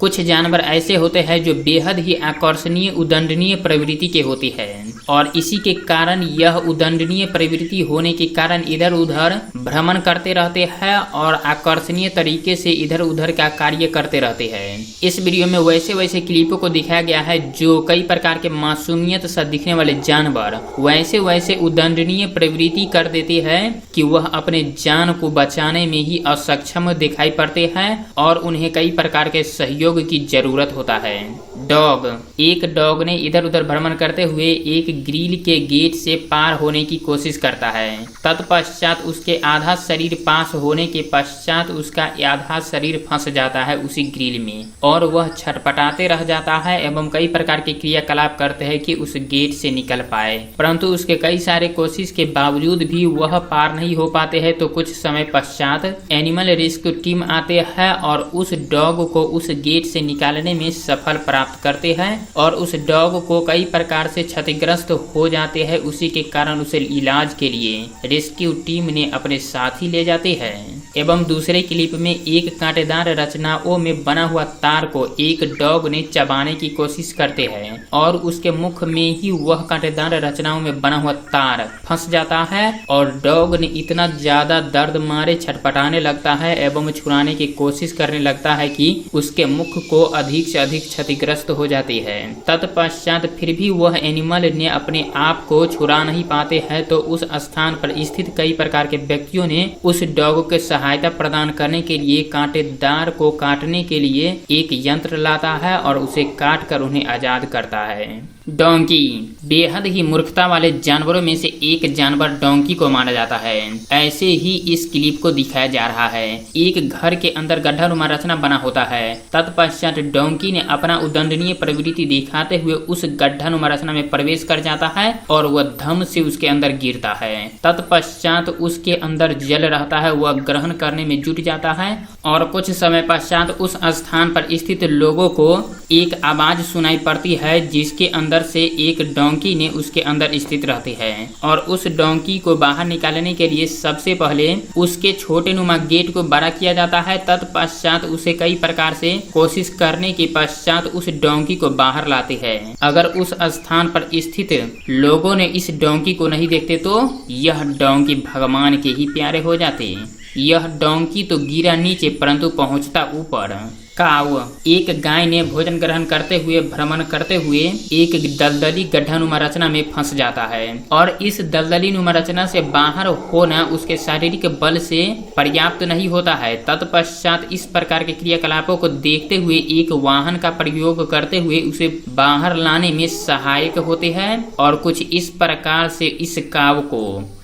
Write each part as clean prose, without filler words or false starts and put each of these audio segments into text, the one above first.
कुछ जानवर ऐसे होते हैं जो बेहद ही आकर्षणीय उदंडनीय प्रवृत्ति के होते हैं और इसी के कारण यह उदंडनीय प्रवृत्ति होने के कारण इधर उधर भ्रमण करते रहते हैं और आकर्षणीय तरीके से इधर उधर का कार्य करते रहते हैं। इस वीडियो में वैसे वैसे क्लिपों को दिखाया गया है जो कई प्रकार के मासूमियत सा दिखने वाले जानवर वैसे वैसे उदंडनीय प्रवृत्ति कर देते हैं कि वह अपने जान को बचाने में ही असक्षम दिखाई पड़ते हैं और उन्हें कई प्रकार के सहयोग की जरूरत होता है। डॉग। एक डॉग ने इधर उधर भ्रमण करते हुए एक ग्रिल के गेट से पार होने की कोशिश करता है। तत्पश्चात उसके आधा शरीर पास होने के पश्चात उसका आधा शरीर फंस जाता है उसी ग्रिल में और वह छटपटाते रह जाता है एवं कई प्रकार के क्रियाकलाप करते हैं कि उस गेट से निकल पाए, परंतु उसके कई सारे कोशिश के बावजूद भी वह पार नहीं हो पाते हैं। तो कुछ समय पश्चात एनिमल रेस्क्यू टीम आते हैं और उस डॉग को उस गेट से निकालने में सफल प्राप्त करते हैं और उस डॉग को कई प्रकार से क्षतिग्रस्त हो जाते हैं। उसी के कारण उसे इलाज के लिए रेस्क्यू टीम ने अपने साथ ही ले जाते हैं। एवं दूसरे क्लिप में एक कांटेदार रचनाओं में बना हुआ तार को एक डॉग ने चबाने की कोशिश करते हैं और उसके मुख में ही वह कांटेदार रचनाओं में बना हुआ तार फंस जाता है और डॉग ने इतना ज्यादा दर्द मारे छटपटाने लगता है एवं छुड़ाने की कोशिश करने लगता है कि उसके मुख को अधिक से अधिक क्षतिग्रस्त हो जाती है। तत्पश्चात फिर भी वह एनिमल ने अपने आप को छुड़ा नहीं पाते हैं तो उस स्थान पर स्थित कई प्रकार के व्यक्तियों ने उस डॉग के सहायता प्रदान करने के लिए कांटेदार को काटने के लिए एक यंत्र लाता है और उसे काट कर उन्हें आजाद करता है। डोंकी। बेहद ही मूर्खता वाले जानवरों में से एक जानवर डोंकी को माना जाता है। ऐसे ही इस क्लिप को दिखाया जा रहा है। एक घर के अंदर गड्ढानुमा रचना बना होता है। तत्पश्चात डोंकी ने अपना उदंडनीय प्रवृत्ति दिखाते हुए उस गड्ढानुमा रचना में प्रवेश कर जाता है और वह धम से उसके अंदर गिरता है। तत्पश्चात उसके अंदर जल रहता है, वह ग्रहण करने में जुट जाता है और कुछ समय पश्चात उस स्थान पर स्थित लोगों को एक आवाज सुनाई पड़ती है जिसके अंदर से एक डोंकी ने उसके अंदर स्थित रहती है और उस डोंकी को बाहर निकालने के लिए सबसे पहले उसके छोटे नुमा गेट को बड़ा किया जाता है। तत्पश्चात उसे कई प्रकार से कोशिश करने के पश्चात उस डोंकी को बाहर लाते हैं। अगर उस स्थान पर स्थित लोगों ने इस डोंकी को नहीं देखते तो यह डोंकी भगवान के ही प्यारे हो जाते। यह डोंकी तो गिरा नीचे परंतु पहुंचता ऊपर। काव। एक गाय ने भोजन ग्रहण करते हुए भ्रमण करते हुए एक दलदली गड्ढानुमा रचना में फंस जाता है और इस दलदली नुमा रचना से बाहर होना उसके शारीरिक बल से पर्याप्त नहीं होता है। तत्पश्चात इस प्रकार के क्रियाकलापों को देखते हुए एक वाहन का प्रयोग करते हुए उसे बाहर लाने में सहायक होते हैं और कुछ इस प्रकार से इस काव को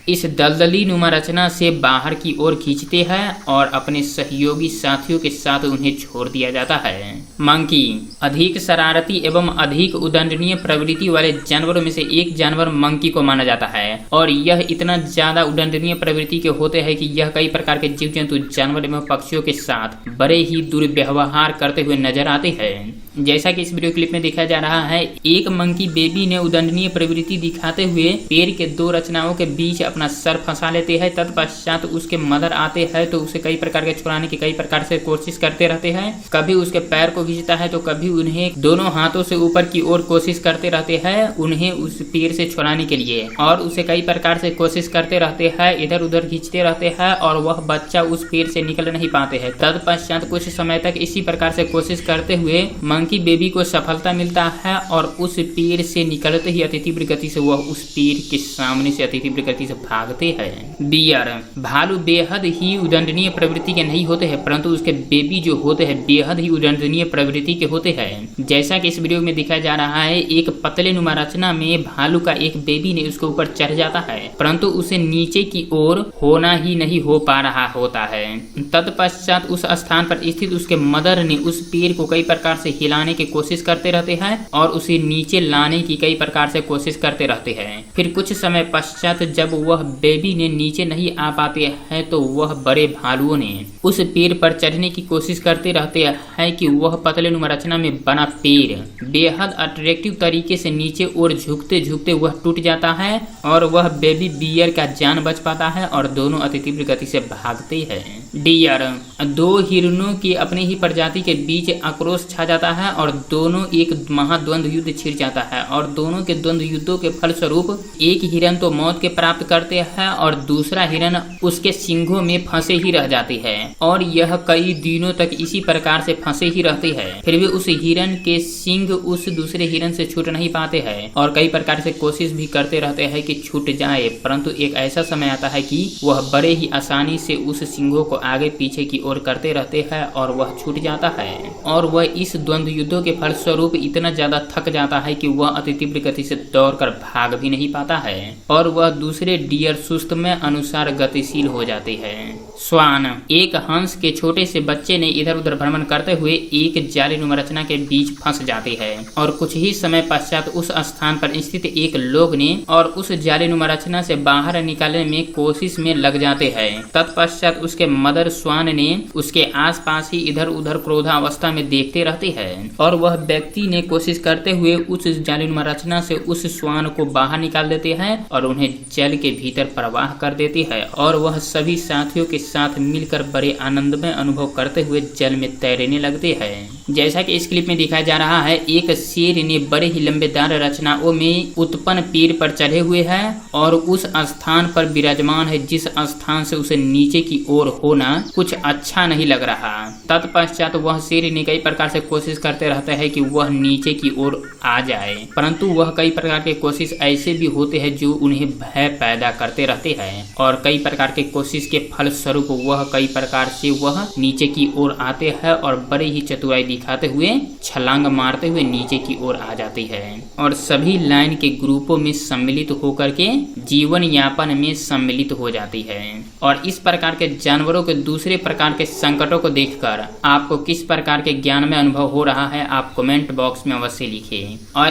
इस दलदली नुमा रचना से बाहर की ओर खींचते हैं और अपने सहयोगी साथियों के साथ उन्हें छोड़ दिया जाता है। मंकी। अधिक शरारती एवं अधिक उदंडनीय प्रवृत्ति वाले जानवरों में से एक जानवर मंकी को माना जाता है और यह इतना ज्यादा उदंडनीय प्रवृत्ति के होते हैं कि यह कई प्रकार के जीव जंतु जानवर एवं पक्षियों के साथ बड़े ही दुर्व्यवहार करते हुए नजर आते हैं। जैसा कि इस वीडियो क्लिप में दिखाया जा रहा है, एक मंकी बेबी ने उदंडनीय प्रवृत्ति दिखाते हुए पेड़ के दो रचनाओं के बीच अपना सर फंसा लेते हैं। तत्पश्चात उसके मदर आते हैं तो उसे कई प्रकार के छुड़ाने की कई प्रकार से कोशिश करते रहते हैं। कभी उसके पैर को खींचता है तो कभी उन्हें दोनों हाथों से ऊपर की ओर कोशिश करते रहते हैं उन्हें उस पेड़ से छुड़ाने के लिए और उसे कई प्रकार से कोशिश करते रहते हैं, इधर उधर खींचते रहते हैं और वह बच्चा उस पेड़ से निकल नहीं पाते हैं। तत्पश्चात कुछ समय तक इसी प्रकार से कोशिश करते हुए मंकी बेबी को सफलता मिलता है और उस पेड़ से निकलते ही अति तीव्र गति से वह उस पेड़ के सामने से अति तीव्र गति से भागते हैं। बियर। भालू बेहद ही उदंडनीय प्रवृत्ति के नहीं होते हैं परंतु उसके बेबी जो होते हैं बेहद ही उदंडनीय प्रवृत्ति के होते हैं। जैसा कि इस वीडियो में दिखाया जा रहा है, एक पतले नुमा रचना में भालू का एक बेबी ने उसके ऊपर चढ़ जाता है परंतु उसे नीचे की ओर होना ही नहीं हो पा रहा होता है। तत्पश्चात उस स्थान पर स्थित उसके मदर ने उस पेड़ को कई प्रकार से हिला लाने की कोशिश करते रहते हैं और उसे नीचे लाने की कई प्रकार से कोशिश करते रहते हैं। फिर कुछ समय पश्चात जब वह बेबी ने नीचे नहीं आ पाते हैं तो वह बड़े भालुओं ने उस पेड़ पर चढ़ने की कोशिश करते रहते हैं कि वह पतलेनुमा रचना में बना पेड़ बेहद अट्रैक्टिव तरीके से नीचे और झुकते झुकते वह टूट जाता है और वह बेबी बियर का जान बच पाता है और दोनों अति तीव्र गति से भागते हैं। डियर, दो हिरणों की अपनी ही प्रजाति के बीच आक्रोश छा जाता है और दोनों एक महाद्वंद्व युद्ध छिड़ जाता है और दोनों के द्वंद्व युद्धों के फलस्वरूप एक हिरण तो मौत के प्राप्त करते हैं और दूसरा हिरण उसके सिंघों में फंसे ही रह जाते हैं और यह कई दिनों तक इसी प्रकार से फंसे ही रहते हैं। फिर भी उस हिरण के सिंघ उस दूसरे हिरण से छूट नहीं पाते हैं और कई प्रकार से कोशिश भी करते रहते हैं कि छूट जाए, परंतु एक ऐसा समय आता है कि वह बड़े ही आसानी से उस सिंघों को आगे पीछे की ओर करते रहते हैं और वह छूट जाता है और वह इस द्वंद्व युद्धों के फलस्वरूप इतना ज्यादा थक जाता है कि वह अति तीव्र गति से दौड़कर भाग भी नहीं पाता है और वह दूसरे डियर सुस्त में अनुसार गतिशील हो जाते हैं। स्वान, एक हंस के छोटे से बच्चे ने इधर उधर भ्रमण करते हुए एक जालीनुमा रचना के बीच फंस जाते हैं और कुछ ही समय पश्चात उस स्थान पर स्थित एक लोग ने और उस जालीनुमा रचना से बाहर निकालने में कोशिश में लग जाते हैं। तत्पश्चात उसके मदर स्वान ने उसके आसपास ही इधर उधर क्रोधावस्था में देखते रहते हैं और वह व्यक्ति ने कोशिश करते हुए उस जालीनुमा रचना से उस स्वान को बाहर निकाल देते हैं और उन्हें जल के भीतर प्रवाह कर देती है और वह सभी साथियों के साथ मिलकर बड़े आनंदमय अनुभव करते हुए जल में तैरने लगते हैं। जैसा कि इस क्लिप में दिखाया जा रहा है, एक शेर ने बड़े ही लंबेदार रचनाओं में उत्पन्न पेड़ पर चढ़े हुए है और उस स्थान पर विराजमान है जिस स्थान से उसे नीचे की ओर होना कुछ अच्छा नहीं लग रहा। तत्पश्चात वह शेर ने कई प्रकार से कोशिश करते रहता है कि वह नीचे की ओर आ जाए, परंतु वह कई प्रकार के कोशिश ऐसे भी होते हैं जो उन्हें भय पैदा करते रहते हैं और कई प्रकार के कोशिश के फलस्वरूप वह कई प्रकार से वह नीचे की ओर आते हैं और बड़े ही चतुराई दिखाते हुए छलांग मारते हुए नीचे की ओर आ जाती है और सभी लाइन के ग्रुपों में सम्मिलित होकर के जीवन यापन में सम्मिलित हो जाती है। और इस प्रकार के जानवरों के दूसरे प्रकार के संकटों को देखकर आपको किस प्रकार के ज्ञान में अनुभव हो रहा है, आप कमेंट बॉक्स में अवश्य लिखिए। और